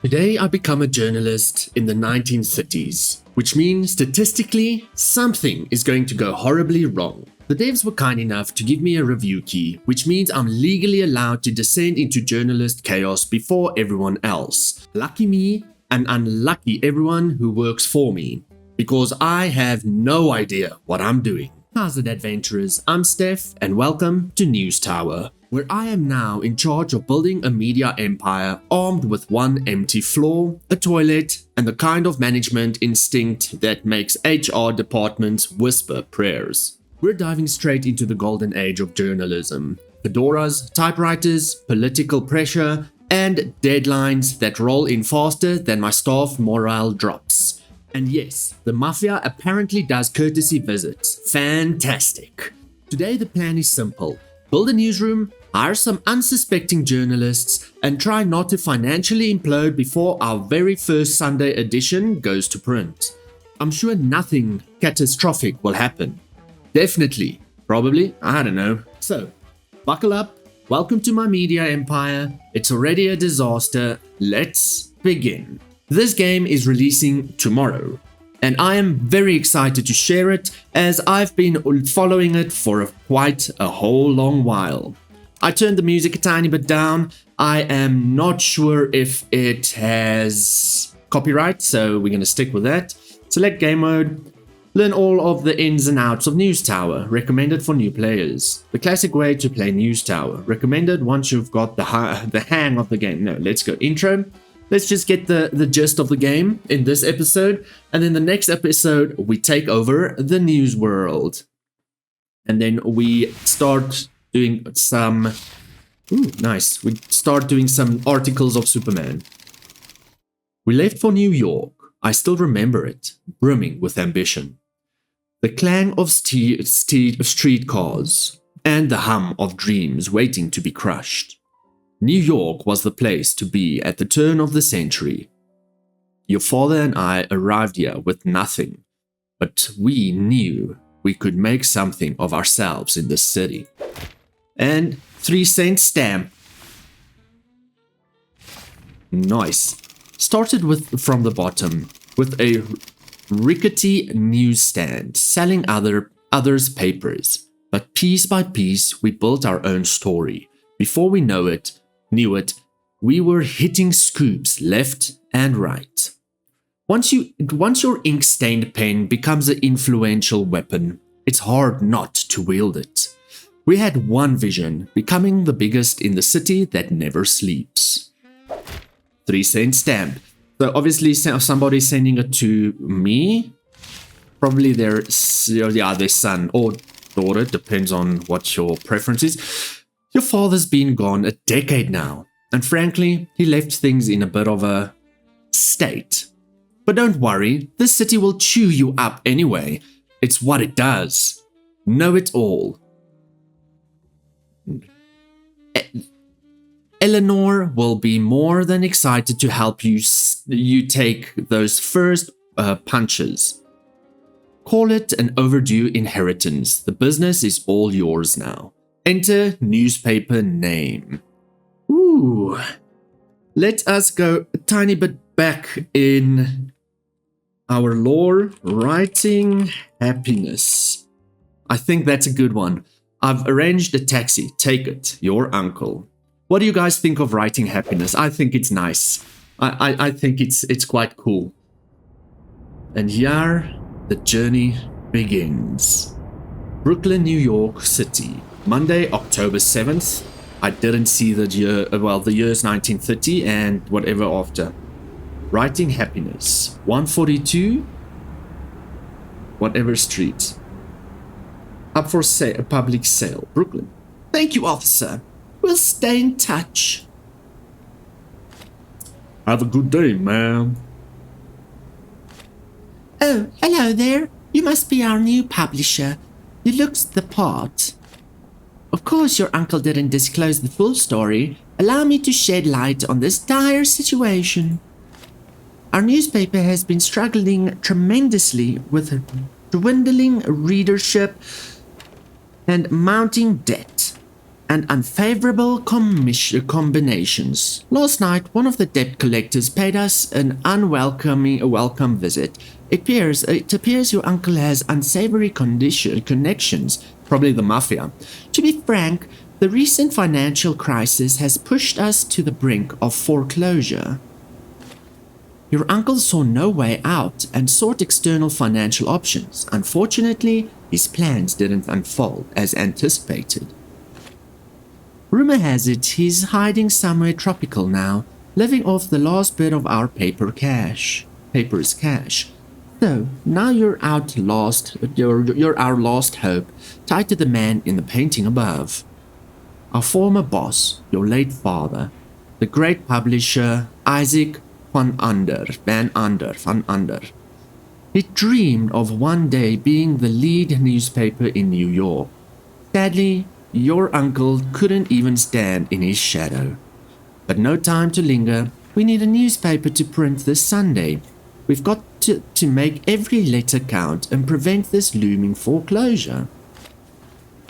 Today I become a journalist in the 1930s, which means statistically, something is going to go horribly wrong. The devs were kind enough to give me a review key, which means I'm legally allowed to descend into journalist chaos before everyone else. Lucky me, and unlucky everyone who works for me, because I have no idea what I'm doing. How's it, adventurers? I'm Steph, and welcome to News Tower, where I am now in charge of building a media empire armed with one empty floor, a toilet, and the kind of management instinct that makes HR departments whisper prayers. We're diving straight into the golden age of journalism. Fedoras, typewriters, political pressure, and deadlines that roll in faster than my staff morale drops. And yes, the Mafia apparently does courtesy visits. Fantastic. Today the plan is simple. Build a newsroom, hire some unsuspecting journalists, and try not to financially implode before our very first Sunday edition goes to print. I'm sure nothing catastrophic will happen. Definitely. Probably. I don't know. So, buckle up. Welcome to my media empire. It's already a disaster. Let's begin. This game is releasing tomorrow, and I am very excited to share it as I've been following it for quite a whole long while. I turned the music a tiny bit down. I am not sure if it has copyright, so we're going to stick with that. Select game mode. Learn all of the ins and outs of News Tower, recommended for new players. The classic way to play News Tower, recommended once you've got the hang of the game. No, let's go intro. Let's just get the gist of the game in this episode, and in the next episode we take over the news world. And then we start doing some... Ooh, nice. We start doing some articles of Superman. We left for New York. I still remember it, brimming with ambition. The clang of streetcars, and the hum of dreams waiting to be crushed. New York was the place to be at the turn of the century. Your father and I arrived here with nothing, but we knew we could make something of ourselves in this city. And 3-cent stamp. Nice. Started from the bottom with a rickety newsstand selling others' papers, but piece by piece we built our own story. Before we knew it, we were hitting scoops left and right. Once your ink-stained pen becomes an influential weapon, it's hard not to wield it. We had one vision, becoming the biggest in the city that never sleeps. 3-cent stamp. So obviously somebody's sending it to me. Probably their son or daughter, depends on what your preference is. Your father's been gone a decade now, and frankly, he left things in a bit of a state. But don't worry, this city will chew you up anyway. It's what it does. Know it all. Eleanor will be more than excited to help you take those first punches. Call it an overdue inheritance. The business is all yours now. Enter newspaper name. Ooh. Let us go a tiny bit back in our lore. Writing happiness. I think that's a good one. I've arranged a taxi. Take it. Your uncle. What do you guys think of writing happiness? I think it's nice. I think it's quite cool. And here the journey begins. Brooklyn, New York City. Monday, October 7th. I didn't see the year, the year's 1930 and whatever after. Writing happiness. 142. Whatever street. Up for sale, a public sale. Brooklyn. Thank you, officer. We'll stay in touch. Have a good day, ma'am. Oh, hello there. You must be our new publisher. You look the part. Of course, your uncle didn't disclose the full story. Allow me to shed light on this dire situation. Our newspaper has been struggling tremendously with dwindling readership and mounting debt. and unfavorable combinations. Last night, one of the debt collectors paid us an welcome visit. It appears your uncle has unsavory connections, probably the Mafia. To be frank, the recent financial crisis has pushed us to the brink of foreclosure. Your uncle saw no way out and sought external financial options. Unfortunately, his plans didn't unfold as anticipated. Rumor has it he's hiding somewhere tropical now, living off the last bit of our paper is cash. So, now you're our last hope, tied to the man in the painting above. Our former boss, your late father, the great publisher Isaac van Under. He dreamed of one day being the lead newspaper in New York. Sadly, your uncle couldn't even stand in his shadow. But no time to linger. We need a newspaper to print this Sunday. We've got to make every letter count and prevent this looming foreclosure.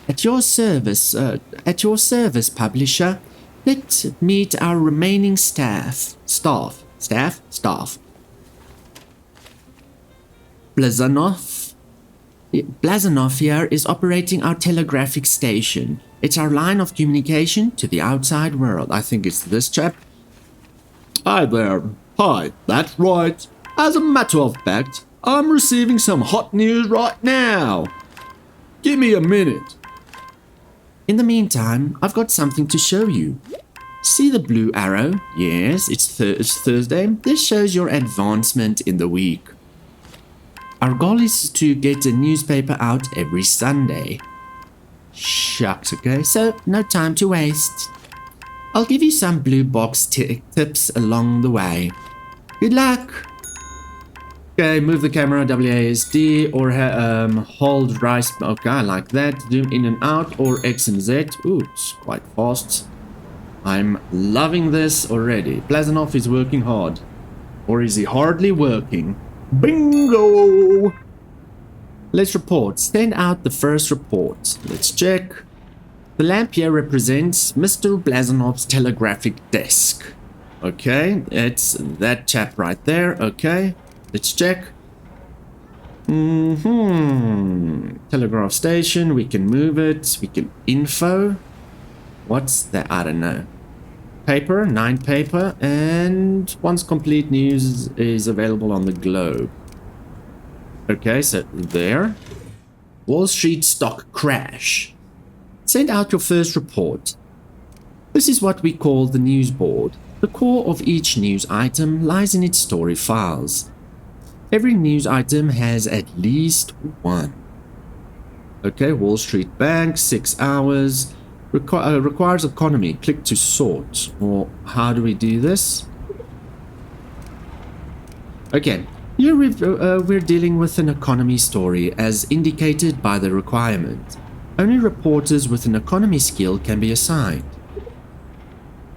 At your service, publisher. Let's meet our remaining staff. Blazanov here is operating our telegraphic station. It's our line of communication to the outside world. I think it's this chap. Hi there. Hi, that's right. As a matter of fact, I'm receiving some hot news right now. Give me a minute. In the meantime, I've got something to show you. See the blue arrow? Yes, it's Thursday. This shows your advancement in the week. Our goal is to get a newspaper out every Sunday. Shucks, okay, so no time to waste. I'll give you some blue box tips along the way. Good luck! Okay, move the camera, WASD, or hold right, okay, I like that. Zoom in and out, or X and Z. Ooh, it's quite fast. I'm loving this already. Blazanov is working hard. Or is he hardly working? Bingo! Let's report. Send out the first report. Let's check. The lamp here represents Mr. Blazanov's telegraphic desk. Okay, it's that chap right there. Okay, let's check. Telegraph station. We can move it. We can info. What's that? I don't know. Paper, 9 paper, and once complete news is available on the globe. Okay, so there. Wall Street stock crash. Send out your first report. This is what we call the news board. The core of each news item lies in its story files. Every news item has at least one. Okay, Wall Street Bank, 6 hours. Requires economy. Click to sort. Or how do we do this? Okay, here we're dealing with an economy story as indicated by the requirement. Only reporters with an economy skill can be assigned.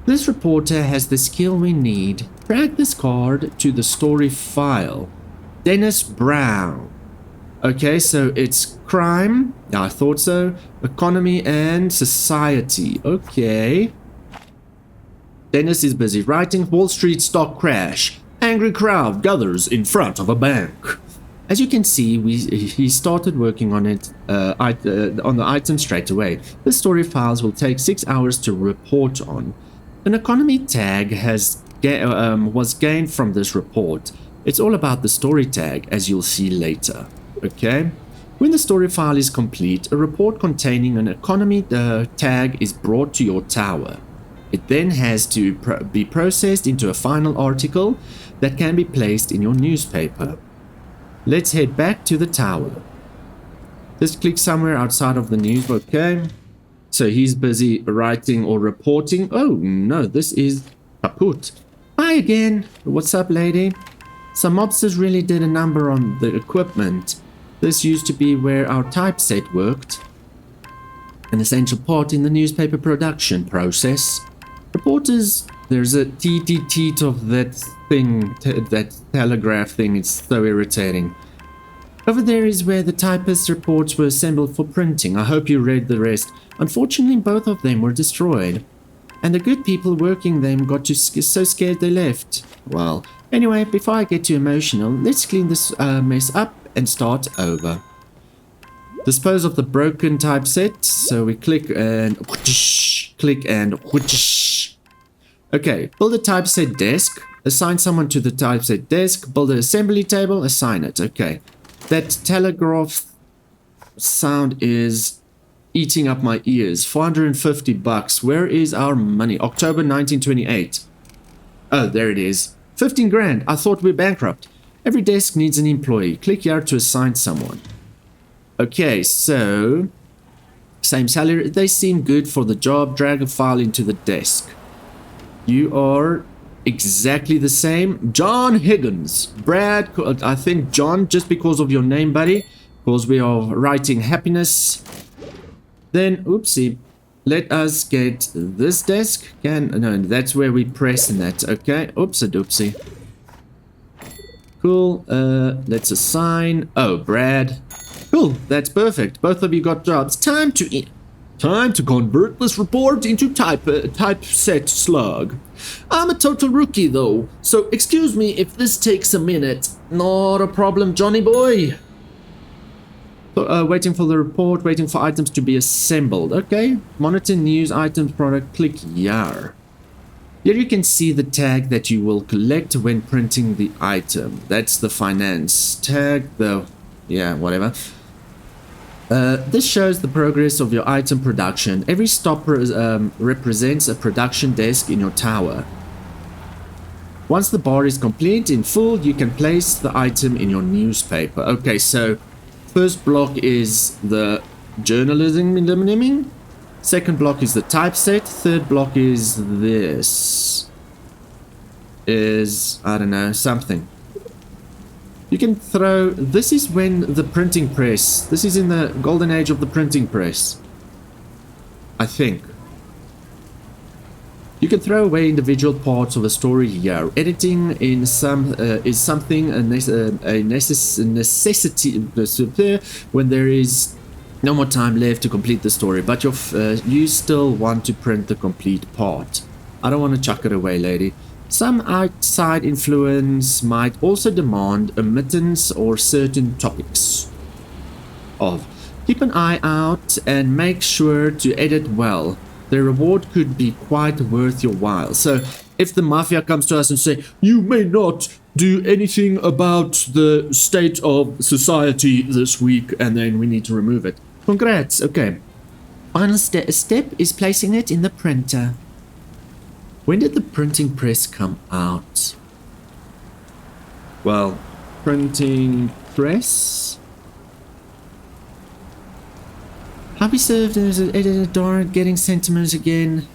This reporter has the skill we need. Drag this card to the story file. Dennis Brown. Okay, so it's crime. Yeah, I thought so. Economy and society. Okay. Dennis is busy writing. Wall Street stock crash. Angry crowd gathers in front of a bank. As you can see, he started working on it on the item straight away. The story files will take 6 hours to report on. An economy tag was gained from this report. It's all about the story tag, as you'll see later. Okay. When the story file is complete, a report containing an economy tag is brought to your tower. It then has to be processed into a final article that can be placed in your newspaper. Let's head back to the tower. Just click somewhere outside of the news, okay? So he's busy writing or reporting. Oh no, this is kaput. Hi again. What's up, lady? Some mobsters really did a number on the equipment. This used to be where our typeset worked. An essential part in the newspaper production process. Reporters, there's a teat of that thing, that telegraph thing, it's so irritating. Over there is where the typist reports were assembled for printing. I hope you read the rest. Unfortunately, both of them were destroyed. And the good people working them got so scared they left. Well, anyway, before I get too emotional, let's clean this mess up and start over. Dispose of the broken typeset. So we click and click and okay, build a typeset desk. Assign someone to the typeset desk. Build an assembly table. Assign it. Okay. That telegraph sound is eating up my ears. $450. Where is our money? October 1928. Oh, there it is. 15 grand. I thought we were bankrupt. Every desk needs an employee. Click here to assign someone. Okay, so same salary. They seem good for the job. Drag a file into the desk. You are exactly the same. John Higgins. Brad, I think John, just because of your name, buddy. Because we are writing happiness. Then, oopsie. Let us get this desk. No, that's where we press in that. Okay, oopsie doopsie. Cool. Let's assign. Oh, Brad. Cool, that's perfect. Both of you got jobs. Time to convert this report into typeset slug. I'm a total rookie though, so excuse me if this takes a minute. Not a problem, Johnny boy. Waiting for the report, waiting for items to be assembled. Okay, monitor news items product, click YAR. Here you can see the tag that you will collect when printing the item. That's the finance tag, yeah, whatever. This shows the progress of your item production. Every stop represents a production desk in your tower. Once the bar is complete in full, you can place the item in your newspaper. Okay, so first block is the journalism. Second block is the typeset. Third block is this. I don't know, something. You can throw... This is when the printing press... This is in the golden age of the printing press. I think. You can throw away individual parts of a story here. Editing in is something a necessity when there is no more time left to complete the story, but you still want to print the complete part. I don't want to chuck it away, lady. Some outside influence might also demand omittance or certain topics. Keep an eye out and make sure to edit well. The reward could be quite worth your while. So if the Mafia comes to us and say, you may not do anything about the state of society this week, and then we need to remove it. Congrats, okay. Final step is placing it in the printer. When did the printing press come out? Well, printing press. Happy served as an editor, getting sentiments again.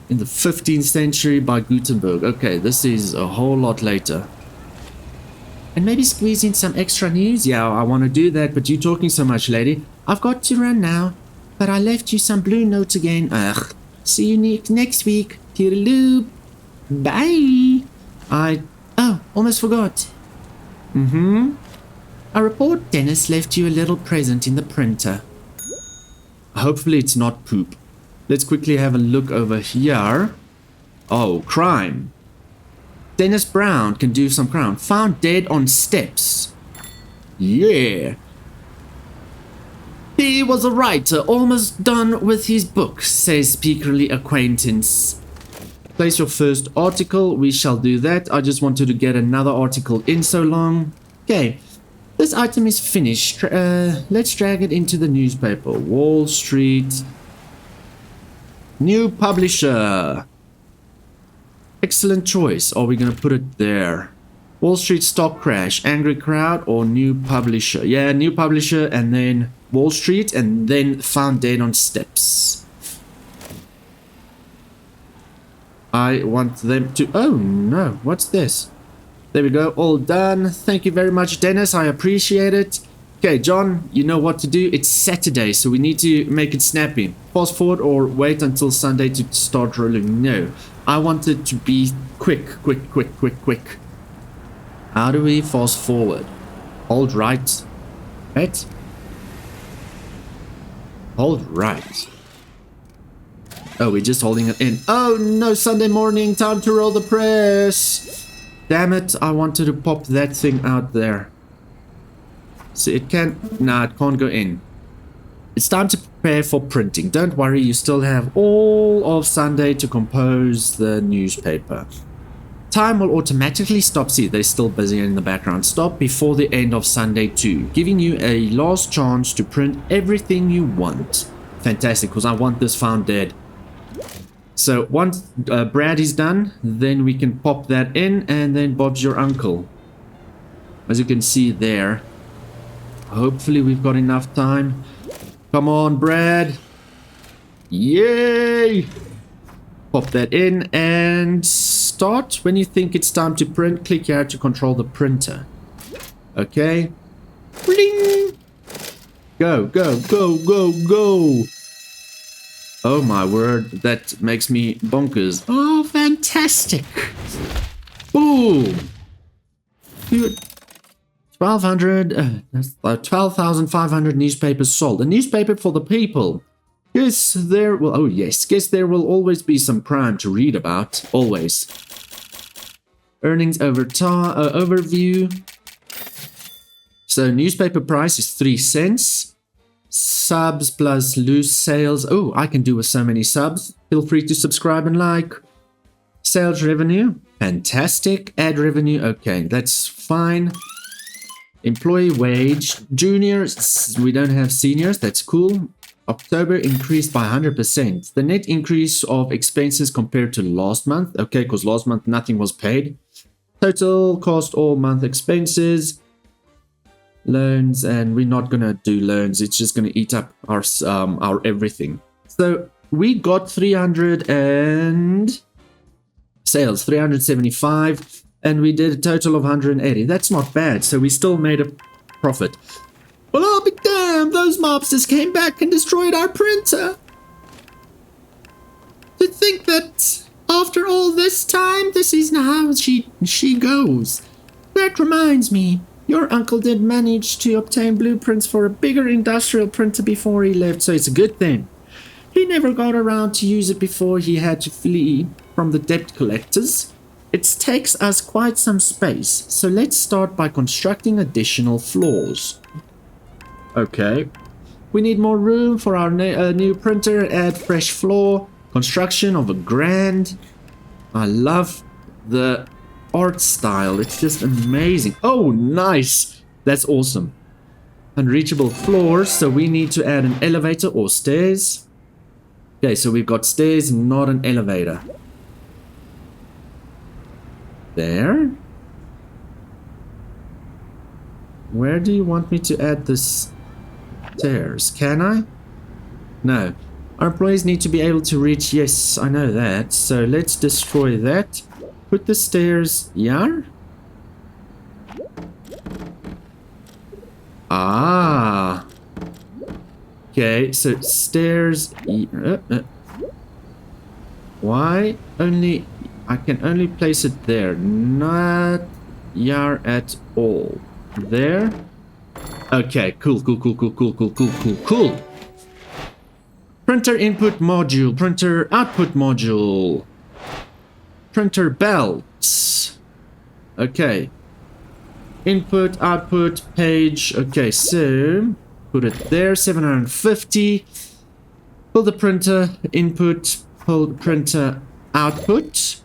In the 15th century by Gutenberg. Okay, this is a whole lot later. And maybe squeeze in some extra news. Yeah, I want to do that, but you're talking so much, lady. I've got to run now, but I left you some blue notes again. Ugh. See you next week. Toodaloo. Bye. Oh, almost forgot. I report Dennis left you a little present in the printer. Hopefully it's not poop. Let's quickly have a look over here. Oh, crime. Dennis Brown can do some crime. Found dead on steps. Yeah. He was a writer, almost done with his book, says speakerly acquaintance. Place your first article. We shall do that. I just wanted to get another article in so long. Okay. This item is finished. Let's drag it into the newspaper. Wall Street. New publisher. Excellent choice. Are we going to put it there? Wall Street stock crash. Angry crowd or new publisher? Yeah, new publisher and then Wall Street and then found dead on steps. I want them to... Oh no, what's this? There we go, all done. Thank you very much, Dennis. I appreciate it. Okay, John, you know what to do. It's Saturday, so we need to make it snappy. Fast forward or wait until Sunday to start rolling. No, I want it to be quick. How do we fast forward? Hold right. Right? Hold right. Oh, we're just holding it in. Oh no, Sunday morning, time to roll the press. Damn it, I wanted to pop that thing out there. So it can't, nah, it can't go in. It's time to prepare for printing. Don't worry, you still have all of Sunday to compose the newspaper. Time will automatically stop. See, they're still busy in the background. Stop before the end of Sunday 2, giving you a last chance to print everything you want. Fantastic, because I want this found dead. So once Brad is done, then we can pop that in, and then Bob's your uncle. As you can see there. Hopefully we've got enough time. Come on, Brad. Yay! Pop that in and start. When you think it's time to print, click here to control the printer. Okay. Bling! Go, go, go, go, go. Oh my word, that makes me bonkers. Oh, fantastic. Boom. 12,500 newspapers sold. A newspaper for the people. Guess there will, oh yes, guess there will always be some crime to read about. Always. Earnings over overview. So newspaper price is 3 cents. Subs plus loose sales. Oh, I can do with so many subs. Feel free to subscribe and like. Sales revenue. Fantastic. Ad revenue. Okay, that's fine. Employee wage. Juniors. We don't have seniors. That's cool. October increased by 100%. The net increase of expenses compared to last month. Okay, because last month nothing was paid. Total cost all month expenses. Loans, and we're not gonna do loans. It's just gonna eat up our everything. So we got 300 and sales 375, and we did a total of 180. That's not bad. So we still made a profit. Well, I'll be damned, those mobsters came back and destroyed our printer. To think that after all this time, this is how she goes. That reminds me, your uncle did manage to obtain blueprints for a bigger industrial printer before he left, so it's a good thing. He never got around to use it before he had to flee from the debt collectors. It takes us quite some space, so let's start by constructing additional floors. Okay. We need more room for our new printer. Add fresh floor. Construction of a grand. I love the art style. It's just amazing. Oh, nice. That's awesome. Unreachable floors. So we need to add an elevator or stairs. Okay, so we've got stairs, not an elevator. There. Where do you want me to add this? Stairs. Can I? No. Our employees need to be able to reach. Yes, I know that. So let's destroy that. Put the stairs here. Ah. Okay, so stairs. Why only? I can only place it there. Not here at all. There. Okay, cool. Printer input module, printer output module, printer belts. Okay. Input, output, page. Okay, so put it there, 750. Pull the printer input, pull the printer output.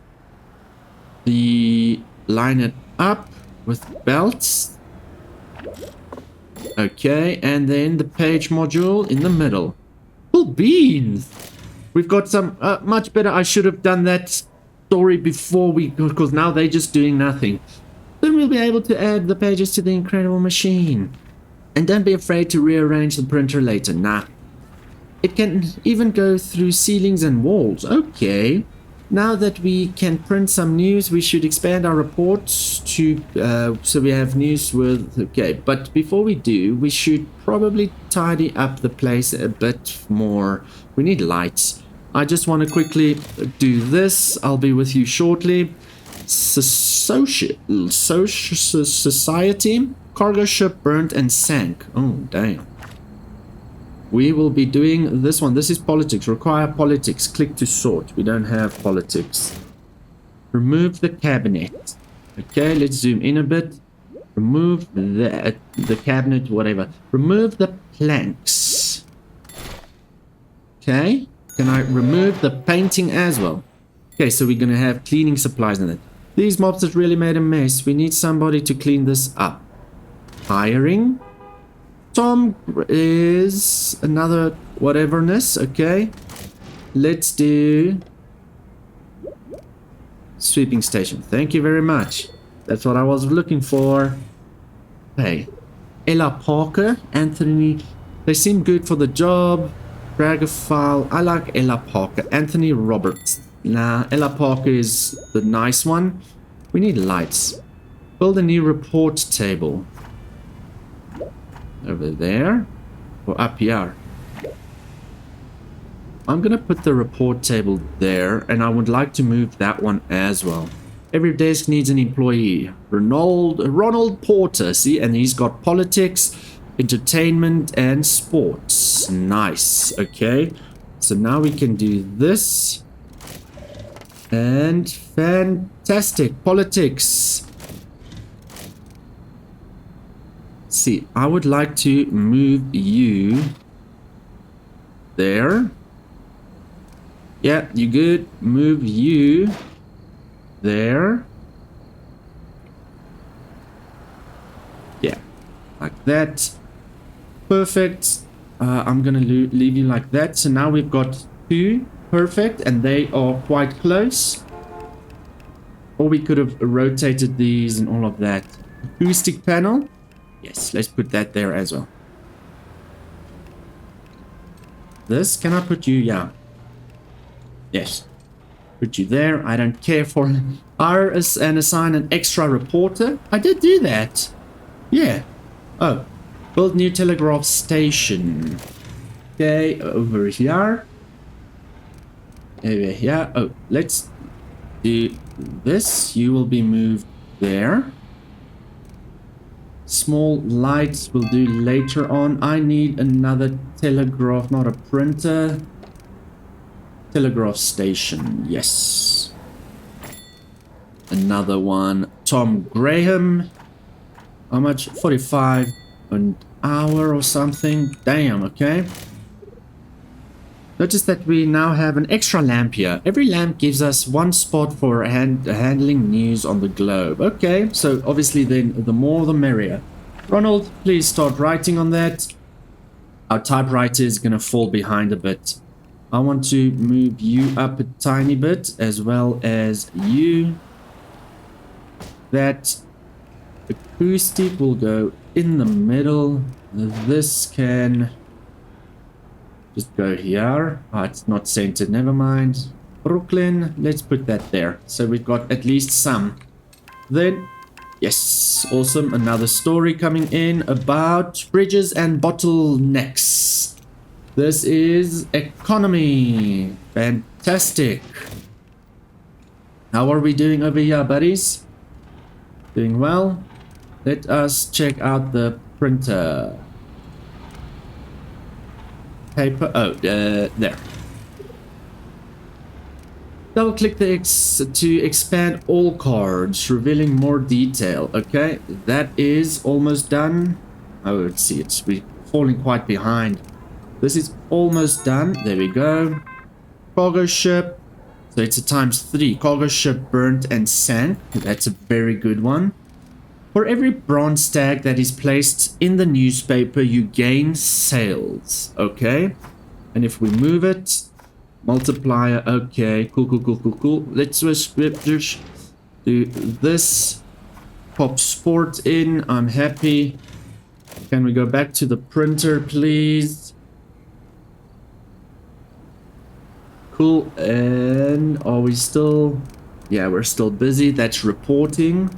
Line it up with belts. Okay, and then the page module in the middle. Cool beans! We've got some much better. I should have done that story before because now they're just doing nothing. Then we'll be able to add the pages to the incredible machine. And don't be afraid to rearrange the printer later. Nah. It can even go through ceilings and walls. Okay. Now that we can print some news, we should expand our reports to so we have news with. Okay, but before we do, we should probably tidy up the place a bit more. We need lights. I just want to quickly do this. I'll be with you shortly. Society. Cargo ship burnt and sank. Oh, damn. We will be doing this one. This is politics. Require politics. Click to sort. We don't have politics. Remove the cabinet. Okay, let's zoom in a bit. Remove the cabinet, whatever. Remove the planks. Okay. Can I remove the painting as well? Okay, so we're going to have cleaning supplies in it. These mobs have really made a mess. We need somebody to clean this up. Hiring. Tom is another whateverness. Okay. Let's do sweeping station. Thank you very much. That's what I was looking for. Hey. Ella Parker, Anthony. They seem good for the job. Dragophile. I like Ella Parker. Anthony Roberts. Nah, Ella Parker is the nice one. We need lights. Build a new report table. Over there. Or up here. I'm gonna put the report table there, and I would like to move that one as well. Every desk needs an employee. Ronald Porter, see, and he's got politics, entertainment, and sports. Nice. Okay, so now we can do this. And fantastic. Politics. See, I would like to move you there. Yeah, you good. Move you there. Yeah, like that. Perfect. I'm gonna leave you like that. So now we've got two. Perfect, and they are quite close. Or we could have rotated these and all of that. Acoustic panel. Yes, let's put that there as well. This, can I put you? Yeah. Yes. Put you there. I don't care for RS and assign an extra reporter. I did do that. Yeah. Oh. Build new telegraph station. Okay, over here. Over here. Oh, let's do this. You will be moved there. Small lights will do later on. I need another telegraph, not a printer. Telegraph station, yes. Another one. Tom Graham. How much? 45 an hour or something. Damn, okay. Notice that we now have an extra lamp here. Every lamp gives us one spot for handling news on the globe. Okay, so obviously then the more the merrier. Ronald, please start writing on that. Our typewriter is going to fall behind a bit. I want to move you up a tiny bit as well as you. That acoustic will go in the middle. This can just go here. Oh, it's not centered, never mind. Brooklyn, let's put that there. So we've got at least some. Then, yes, awesome. Another story coming in about bridges and bottlenecks. This is economy. Fantastic. How are we doing over here, buddies? Doing well. Let us check out the printer. Paper. Oh, there. Double click the X to expand all cards, revealing more detail. Okay, that is almost done. Oh, let's see, we're falling quite behind. This is almost done. There we go. Cargo ship. So it's a ×3. Cargo ship burnt and sank. That's a very good one. For every bronze tag that is placed in the newspaper, you gain sales. Okay. And if we move it, multiplier. Okay. Cool. Let's switch scriptures. Do this. Pop sport in. I'm happy. Can we go back to the printer, please? Cool. And are we still? Yeah, we're still busy. That's reporting.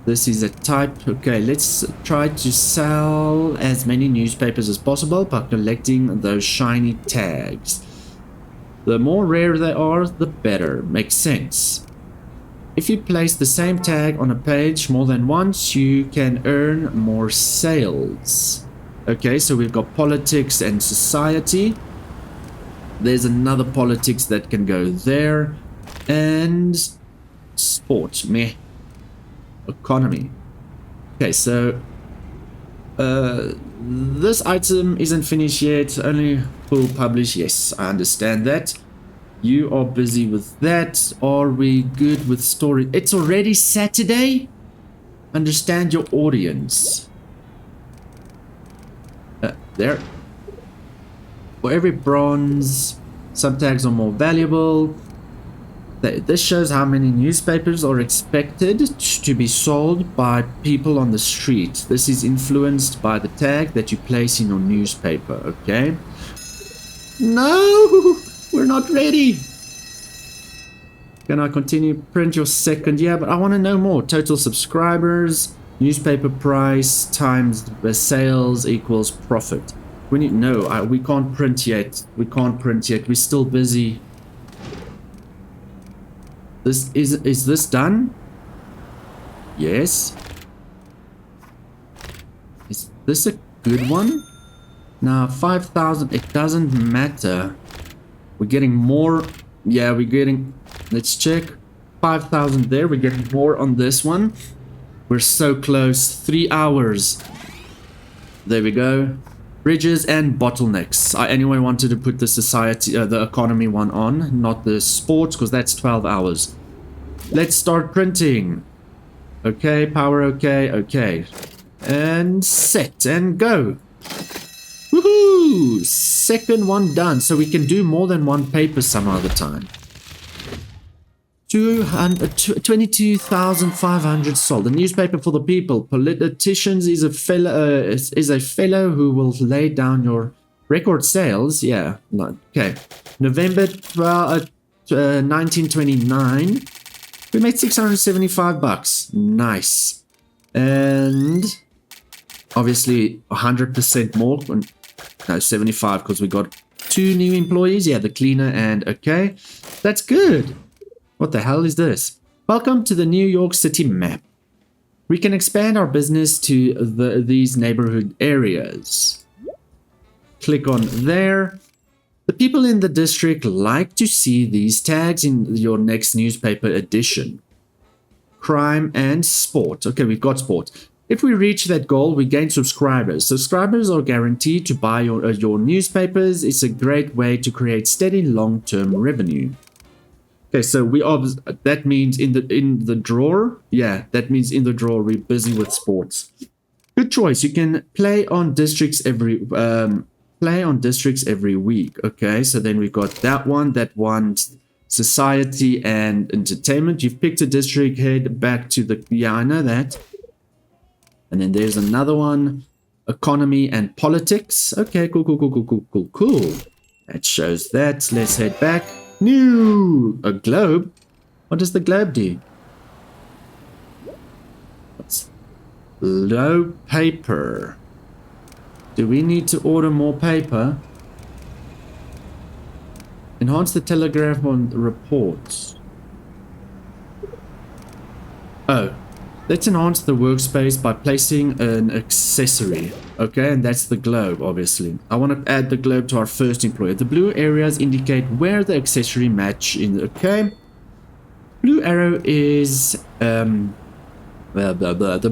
This is a type. Okay, let's try to sell as many newspapers as possible by collecting those shiny tags. The more rare they are, the better. Makes sense. if you place the same tag on a page more than once, you can earn more sales. Okay, so we've got politics and society. There's another politics that can go there. And sport, meh. Economy. Okay, so this item isn't finished yet, only will publish. Yes, I understand that. You are busy with that. Are we good with story? It's already Saturday? Understand your audience. There. For every bronze, some tags are more valuable. This shows how many newspapers are expected to be sold by people on the street. This is influenced by the tag that you place in your newspaper, okay? No! We're not ready! Can I continue? Print your second? Yeah, but I want to know more. Total subscribers, newspaper price times the sales equals profit. We need... No, we can't print yet. We can't print yet. We're still busy. Is this done? Yes. Is this a good one? Now 5,000. It doesn't matter. We're getting more. Yeah, we're getting. Let's check. 5,000 there. We're getting more on this one. We're so close. 3 hours. There we go. Bridges and bottlenecks. I anyway wanted to put the society, the economy one on, not the sports, because that's 12 hours. Let's start printing. Okay, power okay, okay. And set and go. Woohoo! Second one done, so we can do more than one paper some other time. 22,500 sold. The newspaper for the people. Politicians is a fellow who will lay down your record sales. Yeah. Okay. November 1929. We made 675 bucks. Nice. And obviously 100% more. No, 75 because we got 2 new employees. Yeah, the cleaner and okay. That's good. What the hell is this? Welcome to the New York City map. We can expand our business to these neighborhood areas. Click on there. The people in the district like to see these tags in your next newspaper edition. Crime and sport. Okay, we've got sport. If we reach that goal, we gain subscribers. Subscribers are guaranteed to buy your newspapers. It's a great way to create steady long-term revenue. Okay, so that means in the drawer. Yeah, that means in the drawer we're busy with sports. Good choice. You can play on districts every week. Okay, so then we've got that one, society and entertainment. You've picked a district. Head back to the. Yeah, I know that. And then there's another one, economy and politics. Okay, cool. That shows that. Let's head back. A globe? What does the globe do? What's low paper? Do we need to order more paper? Enhance the telegraph on the reports. Oh, let's enhance the workspace by placing an accessory. Okay, and that's the globe, obviously. I want to add the globe to our first employer. The blue areas indicate where the accessory match in. Okay. Blue arrow is the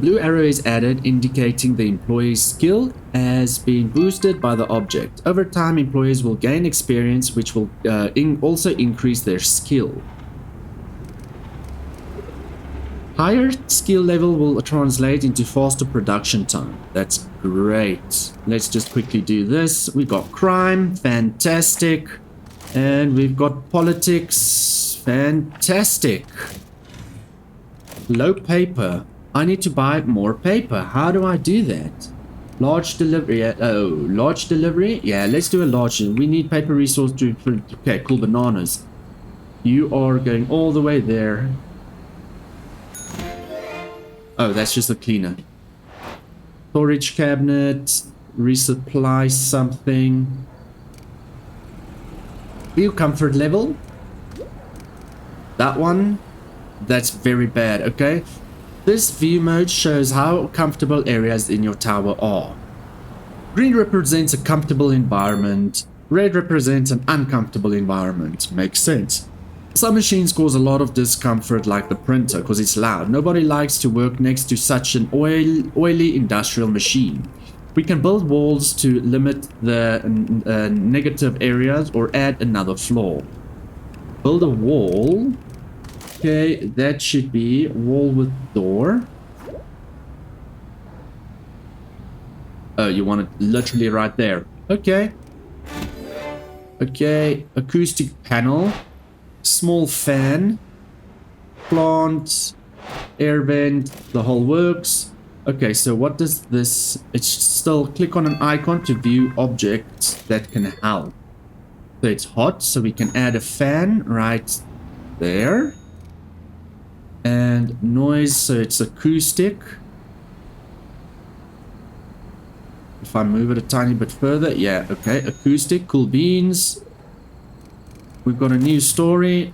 blue arrow is added, indicating the employee's skill as being boosted by the object. Over time, employees will gain experience, which will also increase their skill. Higher skill level will translate into faster production time. That's great. Let's just quickly do this. We've got crime, fantastic. And we've got politics, fantastic. Low paper. I need to buy more paper. How do I do that? Large delivery. Oh, large delivery? Yeah, let's do a large. We need paper resource to... Okay, cool, bananas. You are going all the way there. Oh, that's just a cleaner. Storage cabinet. Resupply something. View comfort level. That one. That's very bad, okay? This view mode shows how comfortable areas in your tower are. Green represents a comfortable environment. Red represents an uncomfortable environment. Makes sense. Some machines cause a lot of discomfort, like the printer, because it's loud. Nobody likes to work next to such an oily industrial machine. We can build walls to limit the negative areas or add another floor. Build a wall. Okay, that should be a wall with door. Oh, you want it literally right there. Okay. Okay, acoustic panel. Small fan. Plant. Air vent. The whole works. Okay, so what does this... It's still click on an icon to view objects that can help. So it's hot, so we can add a fan right there. And noise, so it's acoustic. If I move it a tiny bit further, yeah, okay, acoustic, cool beans. We've got a new story.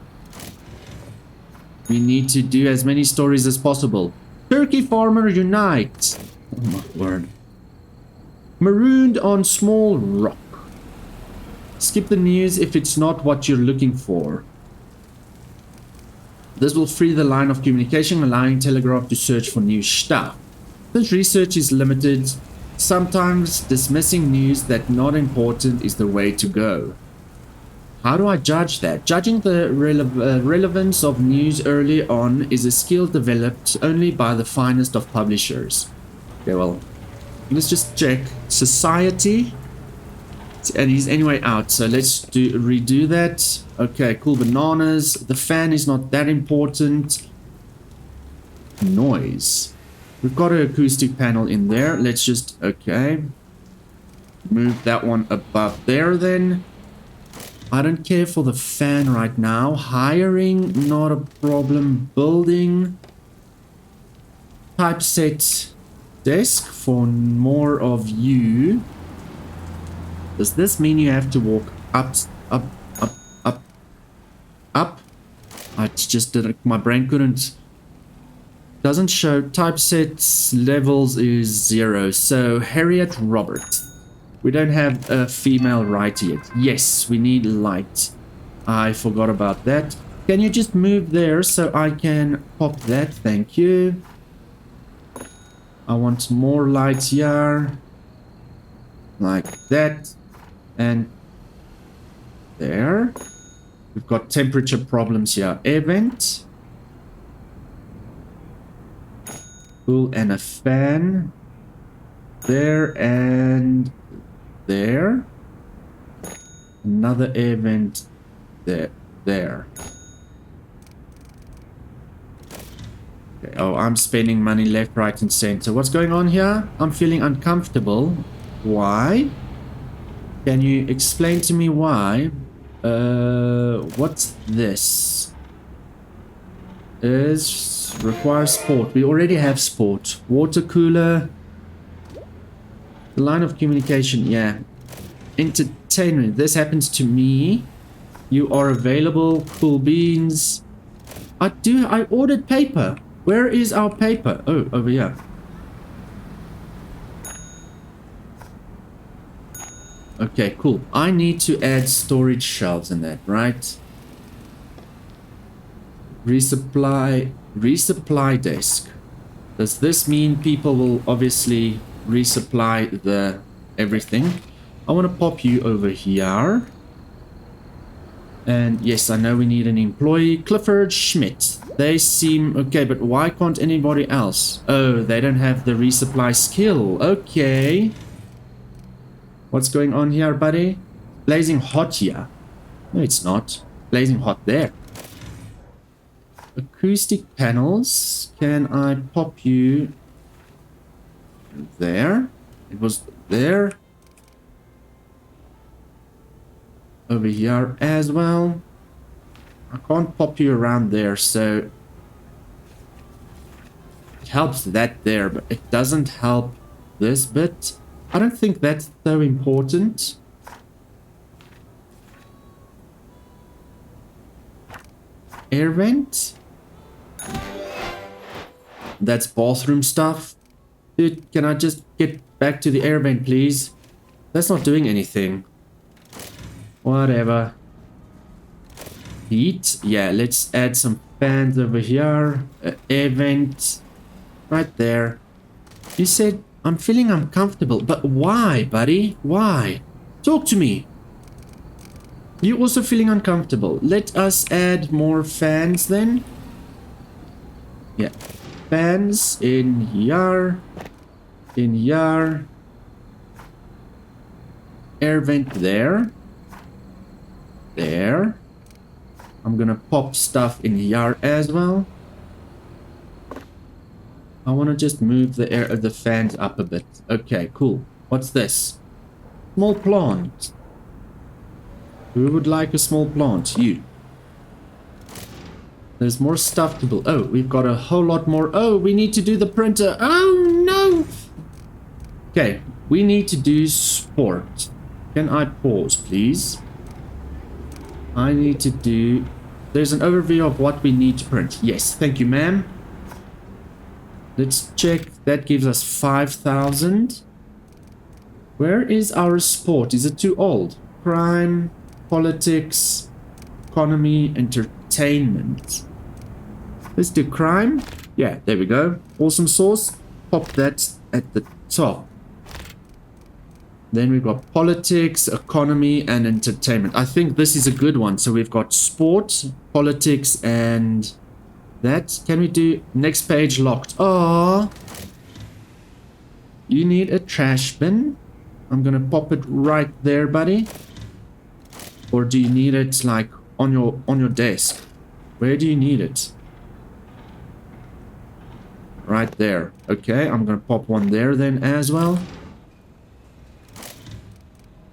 We need to do as many stories as possible. Turkey farmer unite. Oh my word. Marooned on small rock. Skip the news if it's not what you're looking for. This will free the line of communication, allowing Telegraph to search for new stuff. Since research is limited, sometimes dismissing news that's not important is the way to go. How do I judge that? Judging the relevance of news early on is a skill developed only by the finest of publishers. Okay, well, let's just check. Society. And he's anyway out, so let's redo that. Okay, cool. Bananas. The fan is not that important. Noise. We've got an acoustic panel in there. Let's just, okay. Move that one above there then. I don't care for the fan right now. Hiring, not a problem. Building. Typeset desk for more of you. Does this mean you have to walk up? I just didn't, my brain couldn't. Doesn't show typesets levels is 0. So Harriet Robert. We don't have a female writer yet. Yes, we need light. I forgot about that. Can you just move there so I can pop that? Thank you. I want more lights here. Like that. And there. We've got temperature problems here. Air vent. Cool, and a fan. There and there. Another air vent there. There. Okay. Oh, I'm spending money left, right, and center. What's going on here? I'm feeling uncomfortable. Why? Can you explain to me why? What's this? Requires sport. We already have sport. Water cooler. The line of communication, yeah. Entertainment. This happens to me. You are available. Cool beans. I ordered paper. Where is our paper? Oh, over here. Okay, cool. I need to add storage shelves in that, right? Resupply desk. Does this mean people will obviously resupply the everything? I want to pop you over here. And yes, I know we need an employee. Clifford Schmidt. They seem okay, but why can't anybody else? Oh, they don't have the resupply skill. Okay. What's going on here, buddy? Blazing hot here. No, it's not. Blazing hot there. Acoustic panels. Can I pop you there? It was there. Over here as well. I can't pop you around there, so it helps that there, but it doesn't help this bit. I don't think that's so important. Air vent. That's bathroom stuff. Dude, can I just get back to the air vent, please? That's not doing anything. Whatever. Heat. Yeah, let's add some fans over here. Air vent. Right there. You said, I'm feeling uncomfortable. But why, buddy? Why? Talk to me. You also feeling uncomfortable. Let us add more fans then. Yeah. Fans in here. In here. Air vent there. There. I'm gonna pop stuff in here as well. I want to just move the air of the fans up a bit. Okay, cool. What's this? Small plant. Who would like a small plant? You. There's more stuff to build. Oh, we've got a whole lot more. Oh, we need to do the printer. Oh, no. Okay, we need to do sport. Can I pause, please? I need to do... There's an overview of what we need to print. Yes, thank you, ma'am. Let's check. That gives us 5,000. Where is our sport? Is it too old? Crime, politics, economy, entertainment. Let's do crime. Yeah, there we go. Awesome sauce. Pop that at the top. Then we've got politics, economy, and entertainment. I think this is a good one. So we've got sport, politics, and that. Can we do next page locked? Oh, you need a trash bin. I'm gonna pop it right there, buddy. Or do you need it like on your desk? Where do you need it? Right there. Okay, I'm gonna pop one there then as well.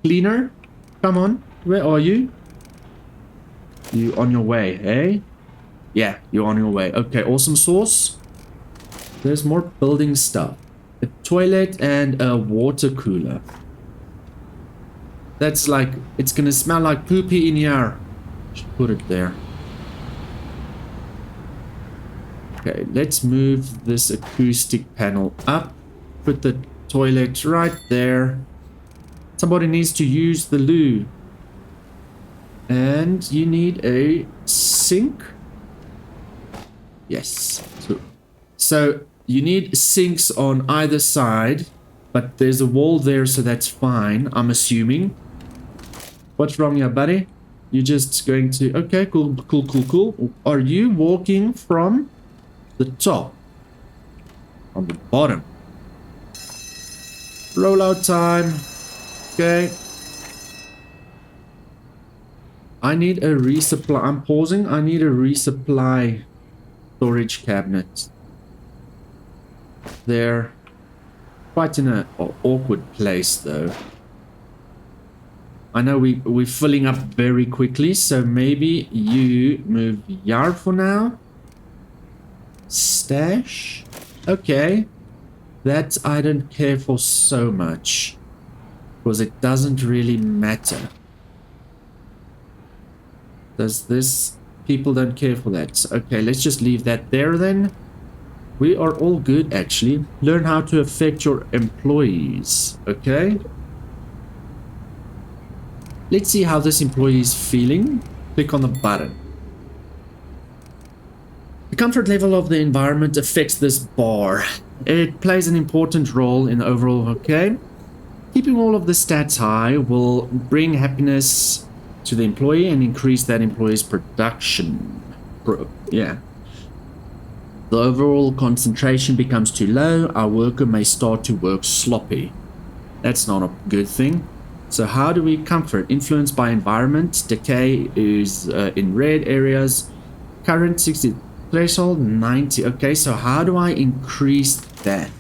Cleaner, come on. Where are you? You on your way, eh? Yeah, you're on your way. Okay, awesome sauce. There's more building stuff. A toilet and a water cooler. That's like, it's gonna smell like poopy in here. Should put it there. Okay, let's move this acoustic panel up. Put the toilet right there. Somebody needs to use the loo. And you need a sink. Yes. So you need sinks on either side, but there's a wall there, so that's fine, I'm assuming. What's wrong here, buddy? You're just going to... Okay, cool. Are you walking from the top? On the bottom. Rollout time. Okay. I need a resupply. I'm pausing. I need a resupply storage cabinet. There. Quite in an awkward place, though. I know we're filling up very quickly, so maybe you move yard for now. Stash. Okay. That I don't care for so much. Because it doesn't really matter. Does this... People don't care for that. Okay, let's just leave that there then. We are all good, actually. Learn how to affect your employees. Okay. Let's see how this employee is feeling. Click on the button. The comfort level of the environment affects this bar. It plays an important role in the overall, okay? Keeping all of the stats high will bring happiness to the employee and increase that employee's production. Yeah. The overall concentration becomes too low. Our worker may start to work sloppy. That's not a good thing. So how do we comfort? Influenced by environment. Decay is in red areas. Current 60. Threshold 90. Okay, so how do I increase that?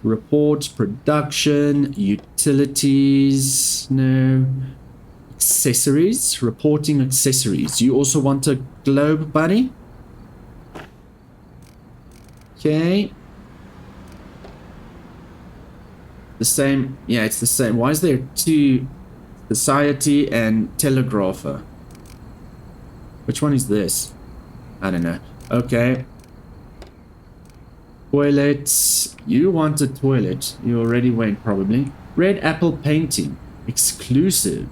Report, production, utilities, no. Accessories, reporting accessories. You also want a globe, buddy? Okay. The same, yeah, it's the same. Why is there two? Society and telegrapher. Which one is this? I don't know. Okay. Toilets. You want a toilet. You already went, probably. Red apple painting. Exclusive.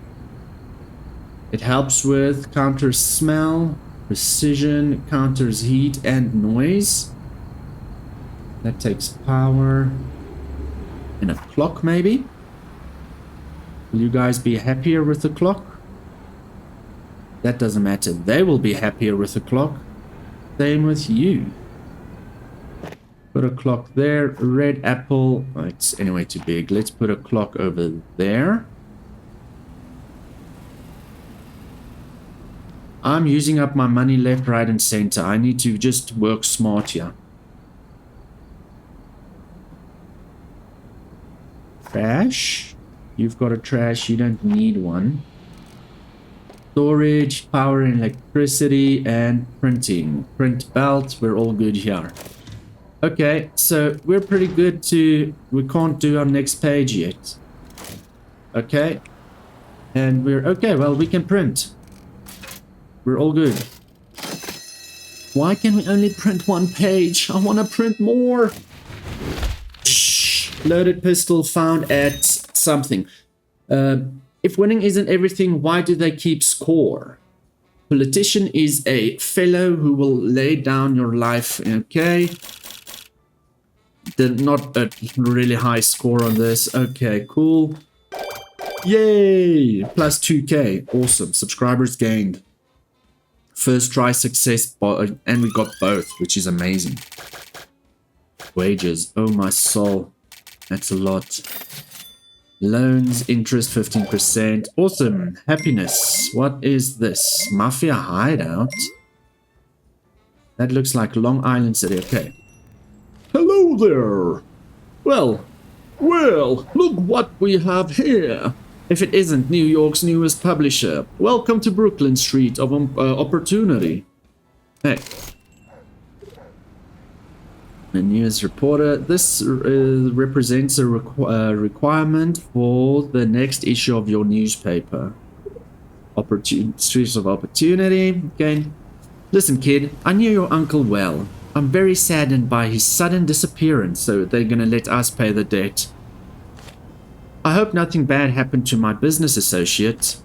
It helps with counter smell, precision, counters heat and noise. That takes power. And a clock, maybe? Will you guys be happier with the clock? That doesn't matter. They will be happier with the clock. Same with you. Put a clock there. Red apple. Oh, it's anyway too big. Let's put a clock over there. I'm using up my money left, right, and center. I need to just work smart here. Trash. You've got a trash. You don't need one. Storage, power and electricity, and printing. Print belt. We're all good here. Okay, so we're pretty good to... We can't do our next page yet. Okay. And we're... Okay, well, we can print. We're all good. Why can we only print one page? I want to print more. Shh. Loaded pistol found at something. If winning isn't everything, why do they keep score? Politician is a fellow who will lay down your life. Okay. Not a really high score on this. Okay, cool. Yay! Plus 2k. Awesome. Subscribers gained. First try success, and we got both, which is amazing. Wages. Oh my soul. That's a lot. Loans, interest 15%. Awesome. Happiness. What is this? Mafia hideout? That looks like Long Island City. Okay. Hello there. Well, look what we have here. If it isn't New York's newest publisher, welcome to Brooklyn Street of Opportunity. Hey. The news reporter. This represents a requirement for the next issue of your newspaper. Streets of Opportunity. Okay. Listen, kid, I knew your uncle well. I'm very saddened by his sudden disappearance, so they're gonna let us pay the debt. I hope nothing bad happened to my business associate.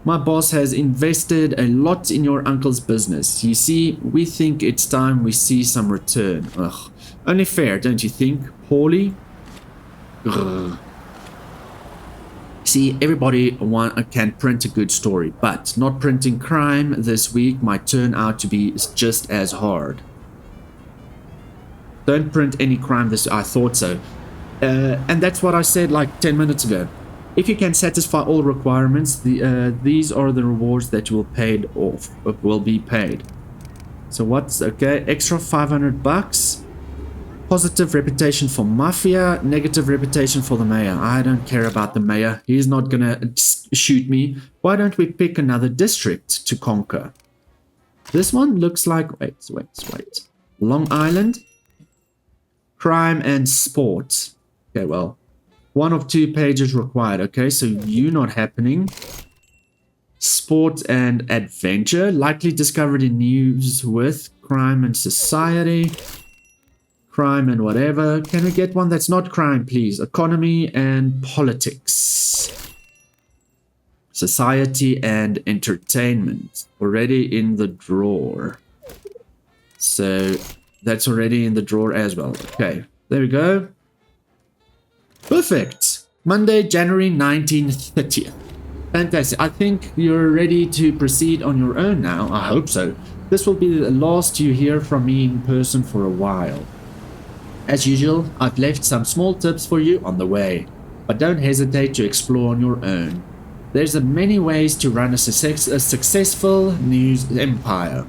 My boss has invested a lot in your uncle's business. You see, we think it's time we see some return. Ugh. Only fair, don't you think, Paulie? Grr. See, everybody can print a good story, but not printing crime this week might turn out to be just as hard. Don't print any crime this... I thought so. And that's what I said like 10 minutes ago. If you can satisfy all requirements, these are the rewards that will be paid. So what's okay? Extra 500 bucks. Positive reputation for Mafia. Negative reputation for the mayor. I don't care about the mayor. He's not gonna shoot me. Why don't we pick another district to conquer? This one looks like... Wait. Long Island. Crime and sport. Okay, well, 1 of 2 pages required. Okay, so you not happening. Sport and adventure. Likely discovered in news with crime and society. Crime and whatever. Can we get one that's not crime, please? Economy and politics. Society and entertainment. Already in the drawer. So that's already in the drawer as well. Okay, there we go. Perfect. Monday, January 1930th. Fantastic. I think you're ready to proceed on your own now. I hope so. This will be the last you hear from me in person for a while. As usual, I've left some small tips for you on the way, but don't hesitate to explore on your own. There's many ways to run a successful news empire.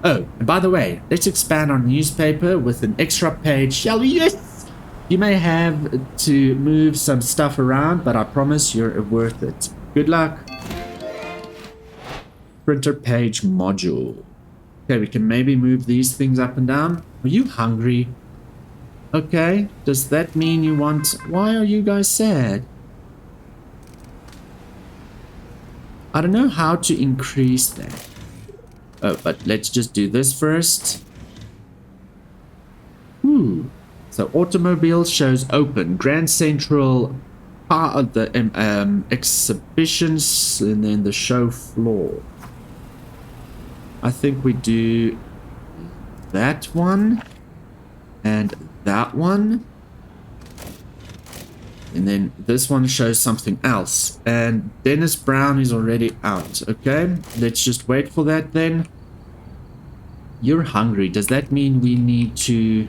Oh, and by the way, let's expand our newspaper with an extra page, shall we? Yes! You may have to move some stuff around, but I promise you're worth it. Good luck. Printer page module. Okay, we can maybe move these things up and down. Are you hungry? Okay, does that mean you want... Why are you guys sad? I don't know how to increase that. Oh, but let's just do this first. Ooh, So automobile shows open. Grand Central part of the exhibitions, and then the show floor. I think we do that one and that one. And then this one shows something else. And Dennis Brown is already out. Okay, let's just wait for that then. You're hungry. Does that mean we need to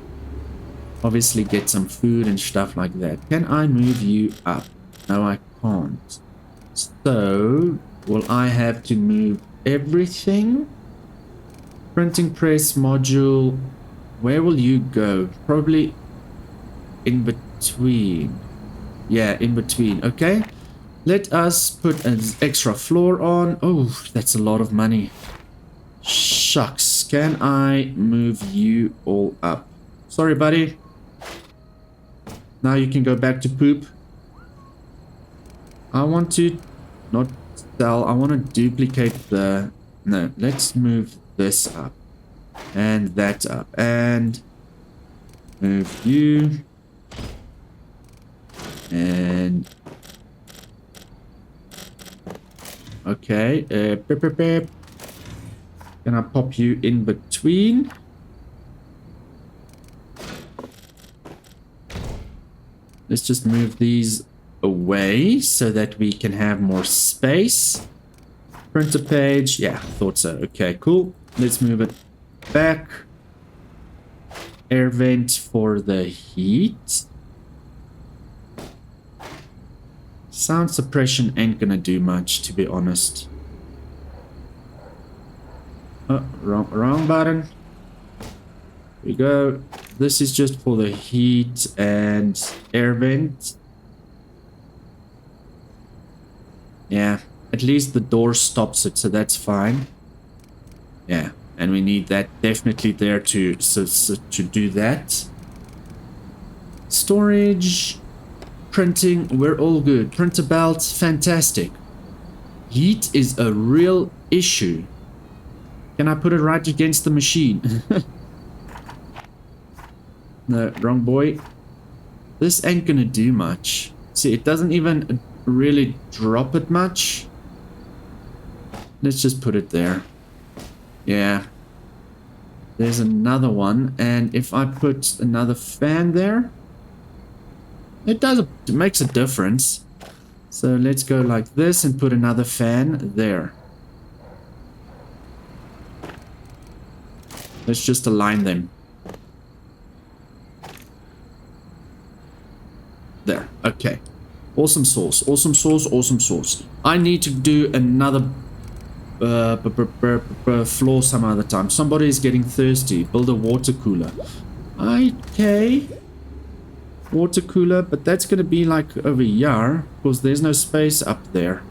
obviously get some food and stuff like that? Can I move you up? No, I can't. So, will I have to move everything? Printing press module. Where will you go? Probably in between. Yeah, in between. Okay. Let us put an extra floor on. Oh, that's a lot of money. Shucks. Can I move you all up? Sorry, buddy. Now you can go back to poop. I want to not sell. I want to duplicate the... No, let's move this up. And that up. And move you. And okay, can I pop you in between? Let's just move these away so that we can have more space. Printer page, yeah, thought so. Okay, cool. Let's move it back. Air vent for the heat. Sound suppression ain't gonna do much, to be honest. Oh, wrong button. Here we go. This is just for the heat and air vent. Yeah, at least the door stops it, so that's fine. Yeah, and we need that definitely there to do that. Storage. Printing, we're all good. Printer belt, fantastic. Heat is a real issue. Can I put it right against the machine? No, wrong boy. This ain't gonna do much. See, it doesn't even really drop it much. Let's just put it there. Yeah. There's another one, and if I put another fan there, it makes a difference. So let's go like this and put another fan there. Let's just align them. There, okay. Awesome sauce, awesome sauce, awesome sauce. I need to do another floor some other time. Somebody is getting thirsty. Build a water cooler. Okay. Water cooler, but that's going to be like over here because there's no space up there.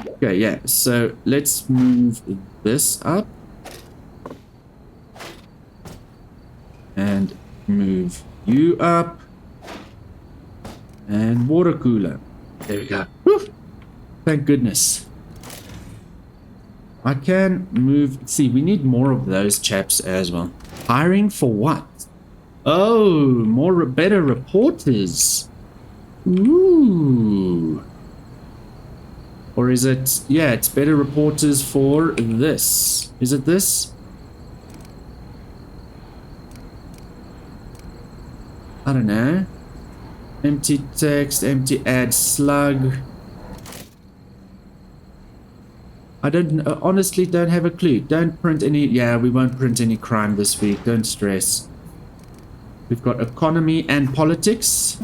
Okay, yeah, so let's move this up and move you up and water cooler. There we go. Woo! Thank goodness. I can move. See, we need more of those chaps as well. Hiring for what? Oh, better reporters. Ooh. Or is it... Yeah, it's better reporters for this. Is it this? I don't know. Empty text, empty ad slug. I honestly don't have a clue. Don't print any... Yeah, we won't print any crime this week. Don't stress. We've got economy and politics.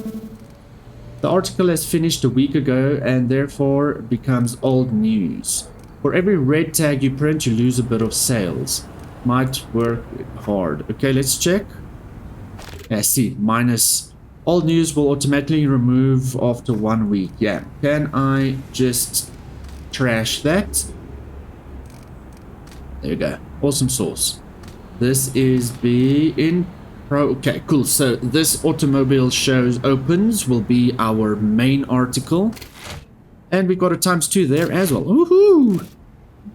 The article has finished a week ago and therefore becomes old news. For every red tag you print, you lose a bit of sales. Might work hard. Okay, let's check. Yeah, see, minus. Old news will automatically remove after 1 week. Yeah, can I just trash that? There you go. Awesome sauce. This is in... Okay, cool. So this automobile shows opens will be our main article. And we got a ×2 there as well. Woohoo!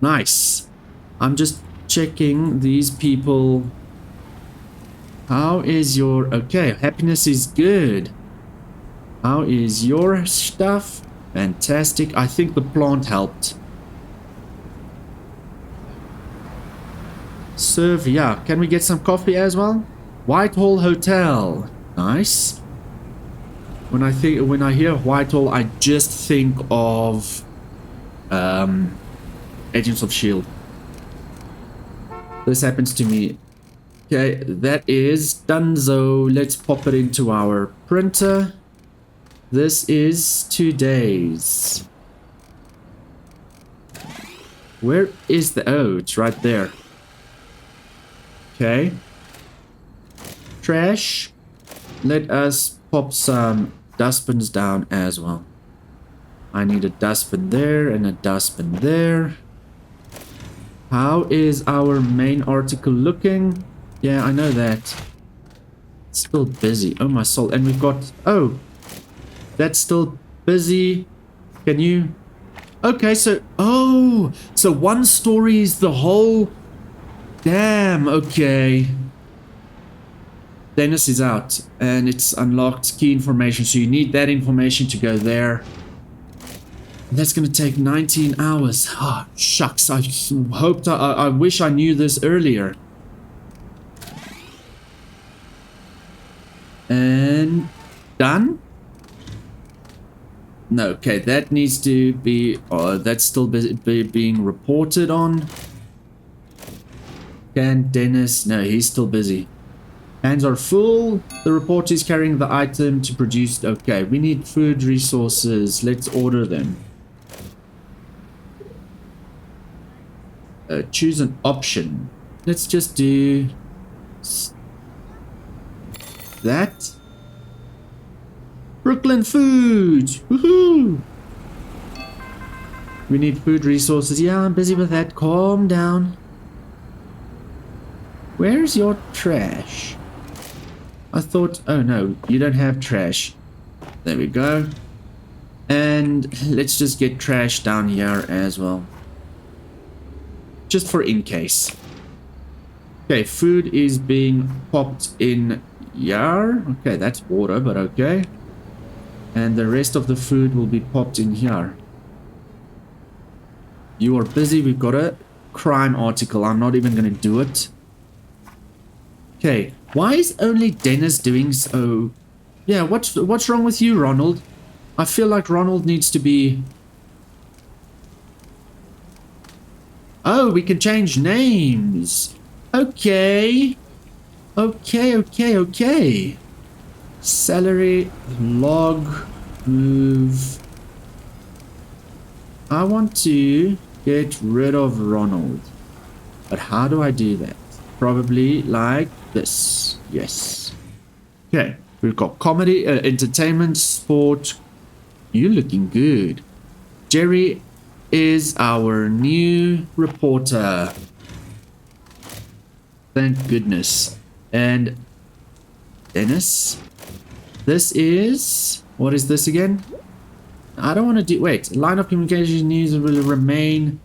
Nice. I'm just checking these people. How is your... Okay, happiness is good. How is your stuff? Fantastic. I think the plant helped. Serve, yeah. Can we get some coffee as well? Whitehall Hotel. Nice. When I hear Whitehall, I just think of Agents of S.H.I.E.L.D. This happens to me. Okay, that is donezo. Let's pop it into our printer. This is 2 days. Where is the... Oh, it's right there. Okay. Trash. Let us pop some dustbins down as well. I need a dustbin there and a dustbin there. How is our main article looking? Yeah, I know that. It's still busy. Oh, my soul. And we've got... Oh, that's still busy. Can you... Okay, so... Oh, so one story is the whole... Damn, okay. Dennis is out and it's unlocked key information. So you need that information to go there. And that's going to take 19 hours. Oh, shucks. I hoped... I wish I knew this earlier. And... Done? No, okay, that needs to be... that's still being reported on. Can Dennis... No, he's still busy. Hands are full. The report is carrying the item to produce... Okay, we need food resources. Let's order them. Choose an option. Let's just do... that. Brooklyn food! Woohoo! We need food resources. Yeah, I'm busy with that. Calm down. Where's your trash? I thought... Oh no, you don't have trash. There we go. And let's just get trash down here as well. Just for in case. Okay, food is being popped in here. Okay, that's water, but okay. And the rest of the food will be popped in here. You are busy. We've got a crime article. I'm not even going to do it. Okay, why is only Dennis doing so? Yeah, what's wrong with you, Ronald? I feel like Ronald needs to be... Oh, we can change names. Okay. Okay. Salary, log, move. I want to get rid of Ronald. But how do I do that? Probably like this. Yes. Okay. We've got comedy, entertainment, sport. You're looking good. Jerry is our new reporter. Thank goodness. And Dennis. This is... What is this again? I don't want to do... Wait. Line of communication news will remain...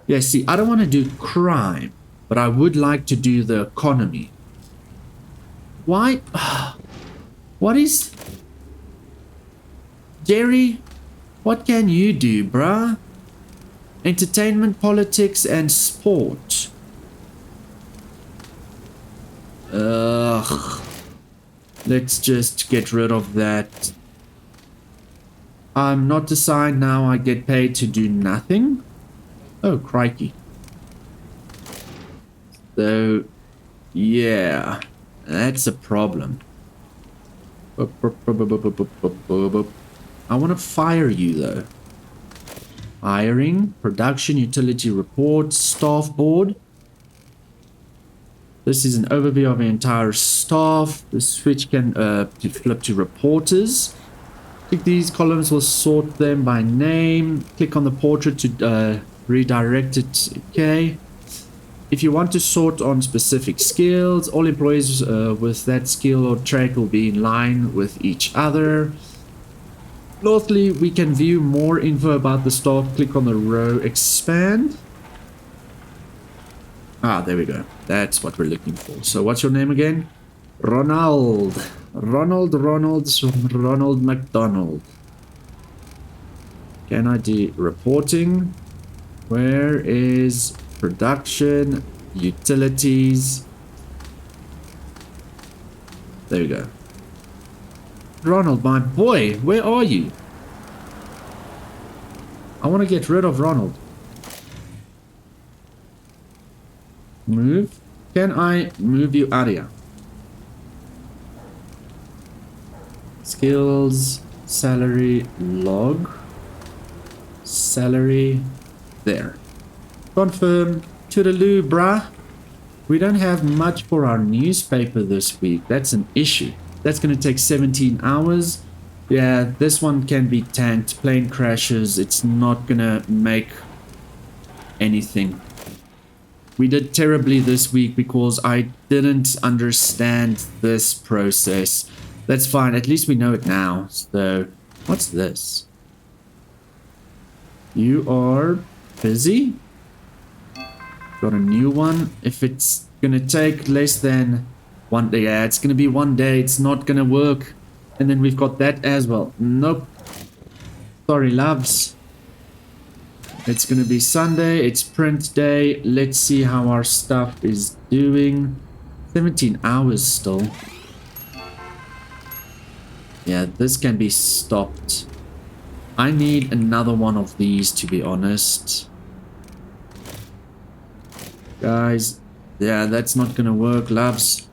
Yeah, see, I don't want to do crime. But I would like to do the economy. Why? What is... Jerry? What can you do, bruh? Entertainment, politics, and sport. Ugh. Let's just get rid of that. I'm not assigned now. I get paid to do nothing. Oh, crikey. So, yeah. That's a problem. I want to fire you, though. Hiring, production, utility reports, staff board. This is an overview of the entire staff. The switch can flip to reporters. Click these columns will sort them by name. Click on the portrait to redirect it. Okay. If you want to sort on specific skills, all employees with that skill or trait will be in line with each other. Lastly, we can view more info about the staff. Click on the row expand. Ah, there we go. That's what we're looking for. So what's your name again? Ronald McDonald. Can I do reporting? Where is production, utilities? There we go. Ronald, my boy, where are you? I want to get rid of Ronald. Move. Can I move you out of here? Skills, salary, log. Salary, there. Confirm. Toodaloo, bruh. We don't have much for our newspaper this week. That's an issue. That's going to take 17 hours. Yeah, this one can be tanked. Plane crashes. It's not going to make anything. We did terribly this week because I didn't understand this process. That's fine. At least we know it now. So, what's this? You are busy? Got a new one. If it's gonna take less than 1 day, yeah, it's gonna be 1 day. It's not gonna work. And then we've got that as well. Nope. Sorry, loves. It's gonna be Sunday. It's print day. Let's see how our stuff is doing. 17 hours still. Yeah, this can be stopped. I need another one of these, to be honest. Guys, yeah, that's not gonna work, loves.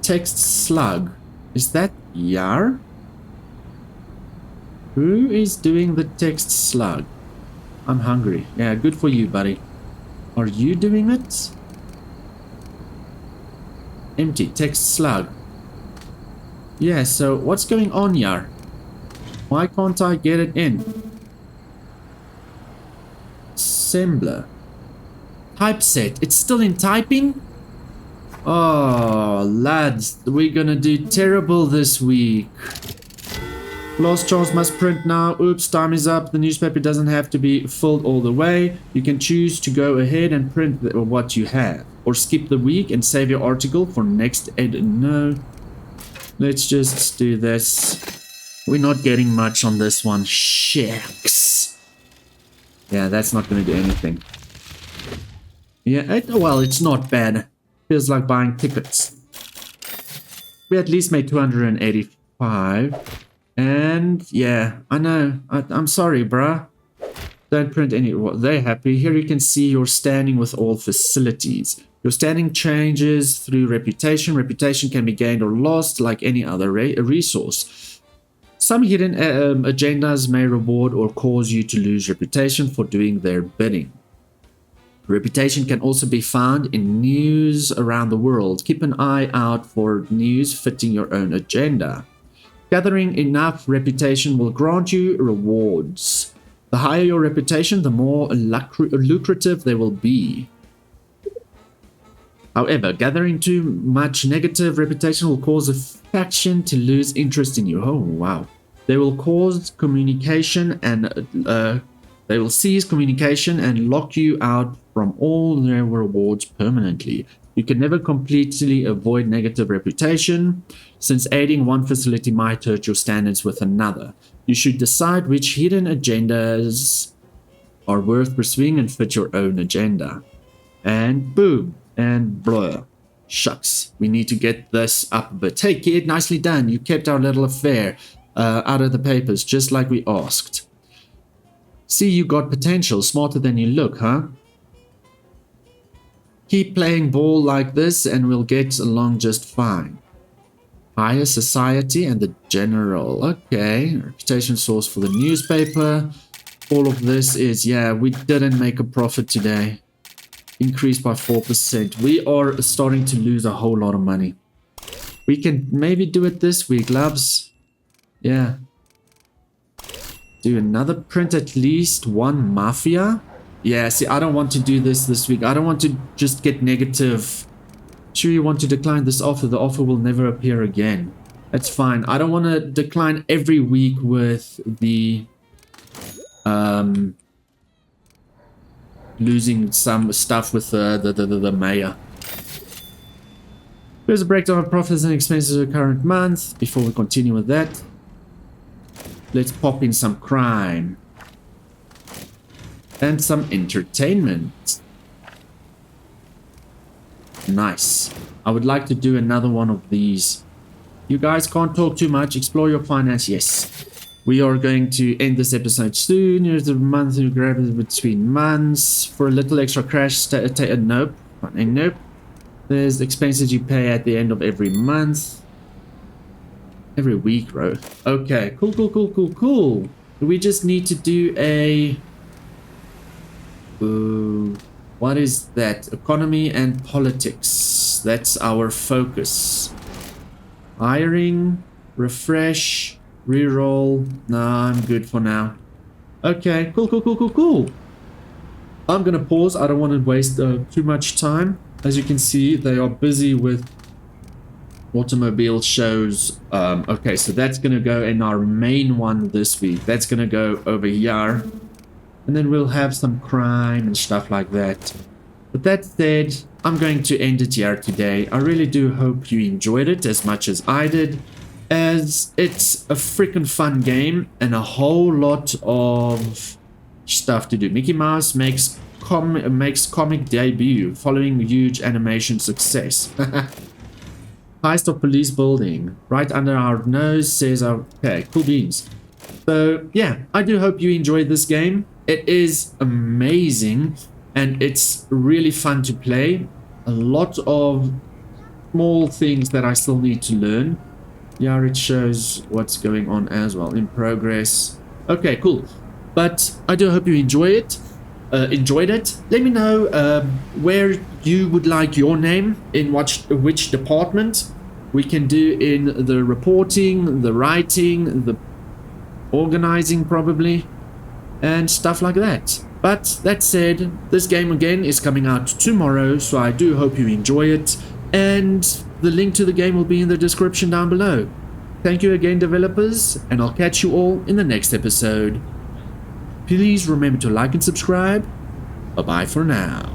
Text slug. Is that Yar? Who is doing the text slug? I'm hungry. Yeah, good for you, buddy. Are you doing it? Empty. Text slug. Yeah, so what's going on, Yar? Why can't I get it in? Assembler. Typeset. It's still in typing? Oh, lads, we're gonna do terrible this week. Last chance must print now. Oops, time is up. The newspaper doesn't have to be filled all the way. You can choose to go ahead and print what you have. Or skip the week and save your article for next edit. No. Let's just do this. We're not getting much on this one. Shucks. Yeah, that's not going to do anything. Yeah, well, it's not bad. Feels like buying tickets. We at least made 285. And yeah, I know. I'm sorry, bruh. Don't print any. Well, they're happy. Here you can see your standing with all facilities. Your standing changes through reputation. Reputation can be gained or lost like any other resource. Some hidden agendas may reward or cause you to lose reputation for doing their bidding. Reputation can also be found in news around the world. Keep an eye out for news fitting your own agenda. Gathering enough reputation will grant you rewards. The higher your reputation, the more lucrative they will be. However, gathering too much negative reputation will cause a faction to lose interest in you. Oh, wow. They will cause communication and they will seize communication and lock you out from all their rewards permanently. You can never completely avoid negative reputation, since aiding one facility might hurt your standards with another. You should decide which hidden agendas are worth pursuing and fit your own agenda. And boom, and blur. Shucks, we need to get this up a bit. Hey kid, nicely done. You kept our little affair out of the papers, just like we asked. See, you got potential, smarter than you look, huh? Keep playing ball like this and we'll get along just fine. Higher society and the general. Okay, reputation source for the newspaper. All of this is, yeah, we didn't make a profit today. Increased by 4%. We are starting to lose a whole lot of money. We can maybe do it this week, loves. Yeah. Do another print, at least one Mafia. Yeah, see, I don't want to do this week. I don't want to just get negative. Sure, you want to decline this offer. The offer will never appear again. That's fine. I don't want to decline every week with the losing some stuff with the mayor. Here's a breakdown of profits and expenses of the current month. Before we continue with that, let's pop in some crime and some entertainment. Nice. I would like to do another one of these. You guys can't talk too much. Explore your finance. Yes. We are going to end this episode soon. Here's the month you grab it between months. For a little extra cash. Nope. Nope. There's expenses you pay at the end of every month. Every week, bro. Okay. Cool. We just need to do a... what is that? Economy and politics. That's our focus. Hiring, refresh, reroll. Nah, I'm good for now. Okay, cool. I'm gonna pause. I don't want to waste too much time. As you can see, they are busy with automobile shows. Okay, so that's gonna go in our main one this week. That's gonna go over here. And then we'll have some crime and stuff like that. But that said, I'm going to end it here today. I really do hope you enjoyed it as much as I did, as it's a freaking fun game and a whole lot of stuff to do. Mickey Mouse makes comic debut following huge animation success. Heist of police building right under our nose says, okay, cool beans. So yeah, I do hope you enjoyed this game. It is amazing and it's really fun to play. A lot of small things that I still need to learn. Yeah, it shows what's going on as well in progress. Okay, cool. But I do hope you enjoyed it. Let me know where you would like your name in which department. We can do in the reporting, the writing, the organizing probably, and stuff like that. But that said, this game again is coming out tomorrow, so I do hope you enjoy it, and the link to the game will be in the description down below. Thank you again, developers, and I'll catch you all in the next episode. Please remember to like and subscribe. Bye bye for now.